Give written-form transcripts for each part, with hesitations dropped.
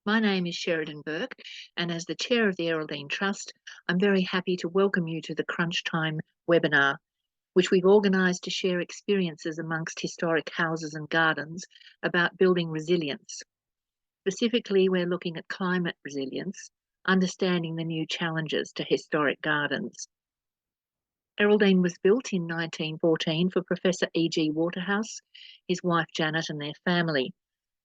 My name is Sheridan Burke, and as the Chair of the Erraldine Trust, I'm very happy to welcome you to the Crunch Time webinar, which we've organised to share experiences amongst historic houses and gardens about building resilience. Specifically, we're looking at climate resilience, understanding the new challenges to historic gardens. Erraldine was built in 1914 for Professor E.G. Waterhouse, his wife Janet and their family.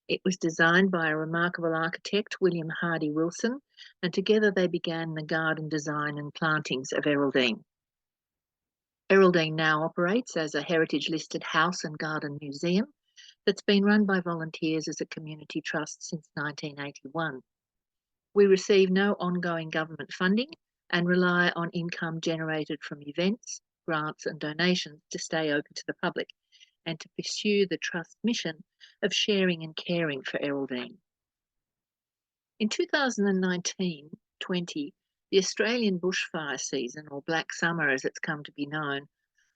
It was designed by a remarkable architect, William Hardy Wilson, and together they began the garden design and plantings of Erraldine. Erraldine now operates as a heritage-listed house and garden museum that's been run by volunteers as a community trust since 1981. We receive no ongoing government funding and rely on income generated from events, grants and donations to stay open to the public and to pursue the Trust's mission of sharing and caring for Erraldine. In 2019-20, the Australian bushfire season, or Black Summer as it's come to be known,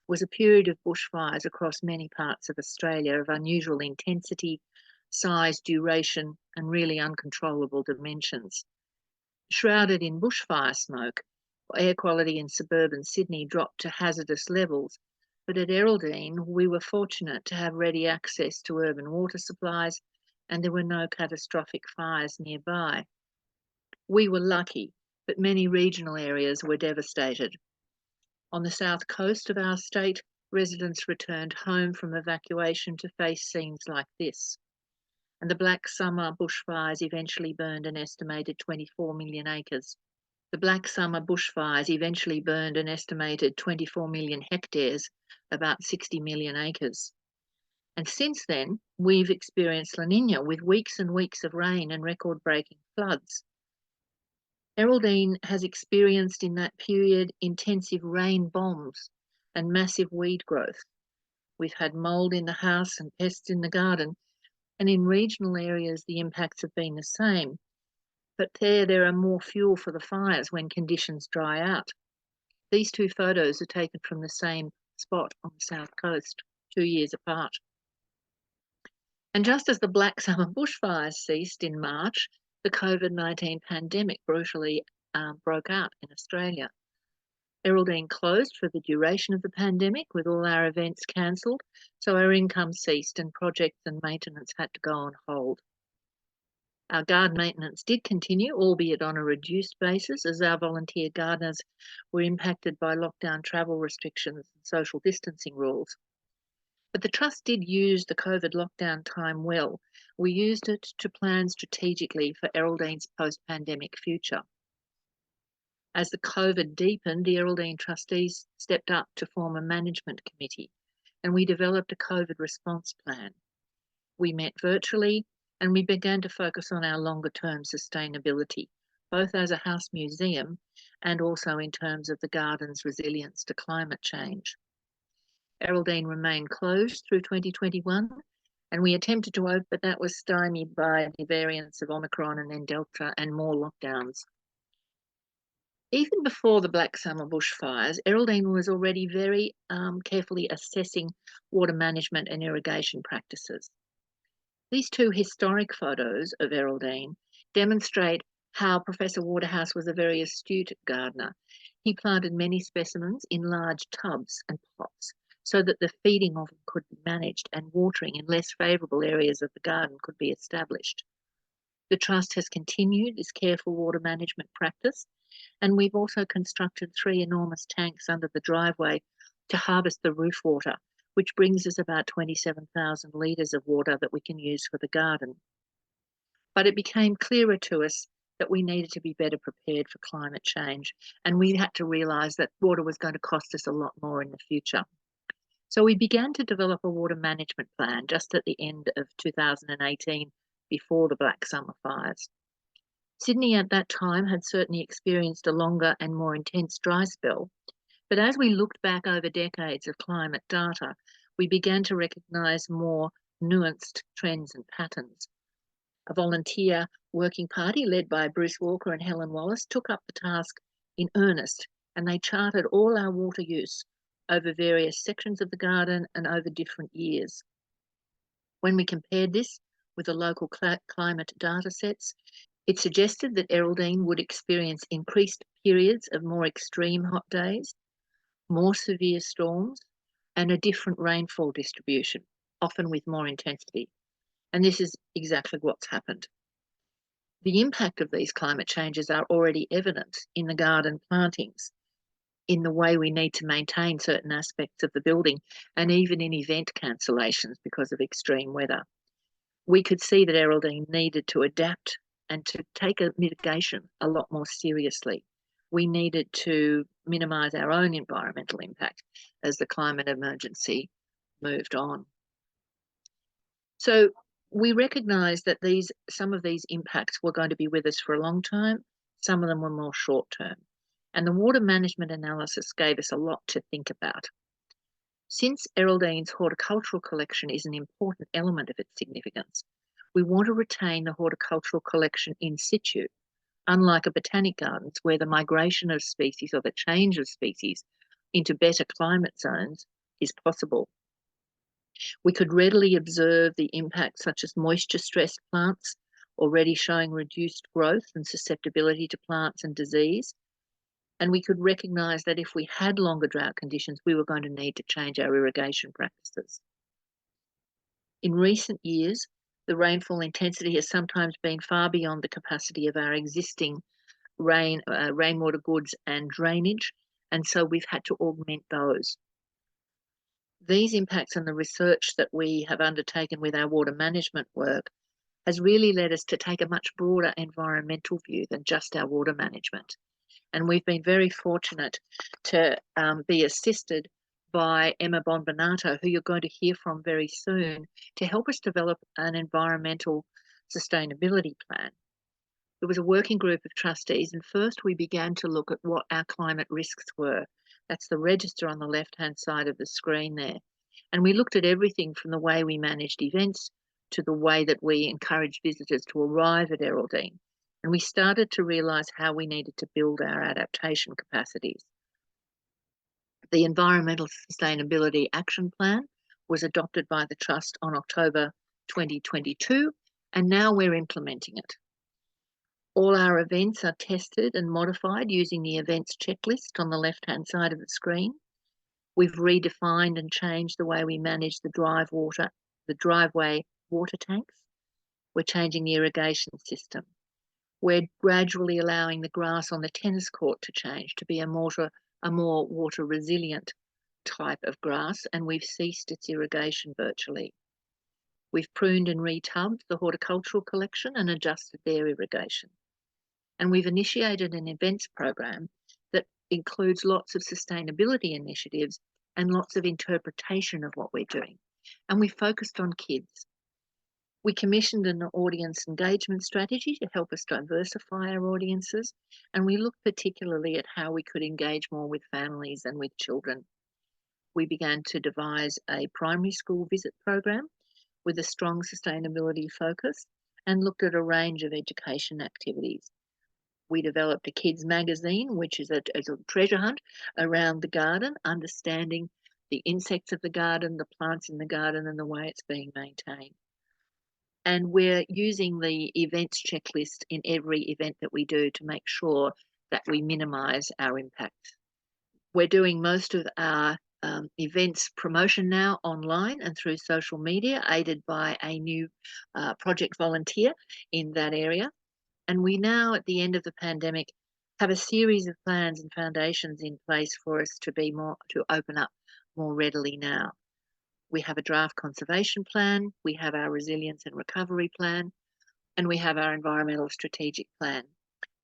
was a period of bushfires across many parts of Australia of unusual intensity, size, duration, and really uncontrollable dimensions. Shrouded in bushfire smoke, air quality in suburban Sydney dropped to hazardous levels, but at Erraldine we were fortunate to have ready access to urban water supplies and there were no catastrophic fires nearby. We were lucky, but many regional areas were devastated. On the south coast of our state, residents returned home from evacuation to face scenes like this. And the Black Summer bushfires eventually burned an estimated 24 million acres. The Black Summer bushfires eventually burned an estimated 24 million hectares, about 60 million acres. And since then, we've experienced La Nina with weeks and weeks of rain and record-breaking floods. Erraldine has experienced in that period intensive rain bombs and massive weed growth. We've had mould in the house and pests in the garden, and in regional areas the impacts have been the same. But there are more fuel for the fires when conditions dry out. These two photos are taken from the same spot on the south coast, 2 years apart. And just as the Black Summer bushfires ceased in March, the COVID-19 pandemic brutally broke out in Australia. Erraldine closed for the duration of the pandemic with all our events cancelled, so our income ceased and projects and maintenance had to go on hold. Our garden maintenance did continue, albeit on a reduced basis, as our volunteer gardeners were impacted by lockdown travel restrictions and social distancing rules. But the Trust did use the COVID lockdown time well. We used it to plan strategically for Erraldine's post-pandemic future. As the COVID deepened, the Erraldine trustees stepped up to form a management committee, and we developed a COVID response plan. We met virtually, and we began to focus on our longer-term sustainability, both as a house museum and also in terms of the garden's resilience to climate change. Erraldine remained closed through 2021, and we attempted to open, but that was stymied by the variants of Omicron and then Delta and more lockdowns. Even before the Black Summer bushfires, Erraldine was already very carefully assessing water management and irrigation practices. These two historic photos of Erraldine demonstrate how Professor Waterhouse was a very astute gardener. He planted many specimens in large tubs and pots so that the feeding of them could be managed and watering in less favourable areas of the garden could be established. The Trust has continued this careful water management practice, and we've also constructed 3 enormous tanks under the driveway to harvest the roof water, which brings us about 27,000 litres of water that we can use for the garden. But it became clearer to us that we needed to be better prepared for climate change, and we had to realise that water was going to cost us a lot more in the future. So we began to develop a water management plan just at the end of 2018, before the Black Summer fires. Sydney at that time had certainly experienced a longer and more intense dry spell, but as we looked back over decades of climate data, we began to recognise more nuanced trends and patterns. A volunteer working party led by Bruce Walker and Helen Wallace took up the task in earnest, and they charted all our water use over various sections of the garden and over different years. When we compared this with the local climate data sets, it suggested that Eraldine would experience increased periods of more extreme hot days, more severe storms, and a different rainfall distribution, often with more intensity. And this is exactly what's happened. The impact of these climate changes are already evident in the garden plantings, in the way we need to maintain certain aspects of the building, and even in event cancellations because of extreme weather. We could see that Eraldine needed to adapt and to take a mitigation a lot more seriously. We needed to minimise our own environmental impact as the climate emergency moved on. So we recognised that some of these impacts were going to be with us for a long time, some of them were more short term. And the water management analysis gave us a lot to think about. Since Eraldine's horticultural collection is an important element of its significance, we want to retain the horticultural collection in situ, unlike a botanic gardens where the migration of species or the change of species into better climate zones is possible. We could readily observe the impacts such as moisture-stressed plants already showing reduced growth and susceptibility to plants and disease. And we could recognise that if we had longer drought conditions, we were going to need to change our irrigation practices. In recent years, the rainfall intensity has sometimes been far beyond the capacity of our existing rainwater goods and drainage, and so we've had to augment those. These impacts and the research that we have undertaken with our water management work has really led us to take a much broader environmental view than just our water management. And we've been very fortunate to be assisted by Emma Bonbanato, who you're going to hear from very soon, to help us develop an environmental sustainability plan. There was a working group of trustees, and first we began to look at what our climate risks were. That's the register on the left-hand side of the screen there. And we looked at everything from the way we managed events to the way that we encouraged visitors to arrive at Eraldine. And we started to realise how we needed to build our adaptation capacities. The Environmental Sustainability Action Plan was adopted by the Trust on October 2022, and now we're implementing it. All our events are tested and modified using the events checklist on the left-hand side of the screen. We've redefined and changed the way we manage the driveway water tanks. We're changing the irrigation system. We're gradually allowing the grass on the tennis court to change to be a more water resilient type of grass, and we've ceased its irrigation virtually. We've pruned and retubbed the horticultural collection and adjusted their irrigation. And we've initiated an events program that includes lots of sustainability initiatives and lots of interpretation of what we're doing. And we focused on kids. We commissioned an audience engagement strategy to help us diversify our audiences, and we looked particularly at how we could engage more with families and with children. We began to devise a primary school visit program with a strong sustainability focus and looked at a range of education activities. We developed a kids magazine, which is a treasure hunt around the garden, understanding the insects of the garden, the plants in the garden, and the way it's being maintained. And we're using the events checklist in every event that we do to make sure that we minimise our impact. We're doing most of our events promotion now online and through social media, aided by a new project volunteer in that area. And we now, at the end of the pandemic, have a series of plans and foundations in place for us to open up more readily now. We have a draft conservation plan, we have our resilience and recovery plan, and we have our environmental strategic plan.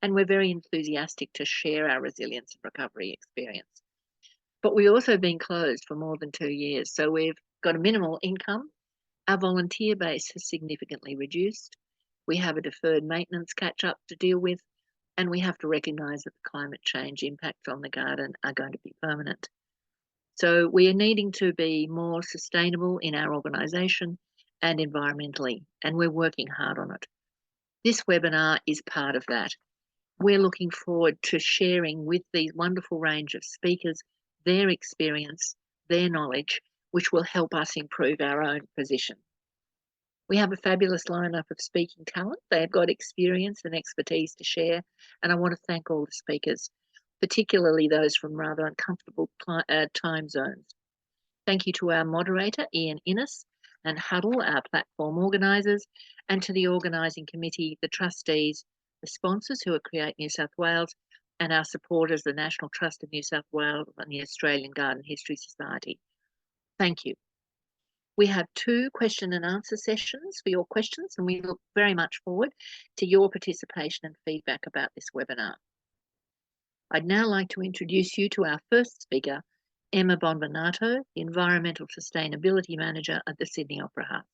And we're very enthusiastic to share our resilience and recovery experience. But we've also been closed for more than 2 years, so we've got a minimal income. Our volunteer base has significantly reduced. We have a deferred maintenance catch-up to deal with, and we have to recognise that the climate change impacts on the garden are going to be permanent. So we are needing to be more sustainable in our organisation and environmentally, and we're working hard on it. This webinar is part of that. We're looking forward to sharing with these wonderful range of speakers their experience, their knowledge, which will help us improve our own position. We have a fabulous lineup of speaking talent. They have got experience and expertise to share, and I want to thank all the speakers, particularly those from rather uncomfortable time zones. Thank you to our moderator, Ian Innes, and Huddle, our platform organisers, and to the organising committee, the trustees, the sponsors who are Create New South Wales, and our supporters, the National Trust of New South Wales and the Australian Garden History Society. Thank you. We have 2 question and answer sessions for your questions, and we look very much forward to your participation and feedback about this webinar. I'd now like to introduce you to our first speaker, Emma Bonvanato, the Environmental Sustainability Manager at the Sydney Opera House.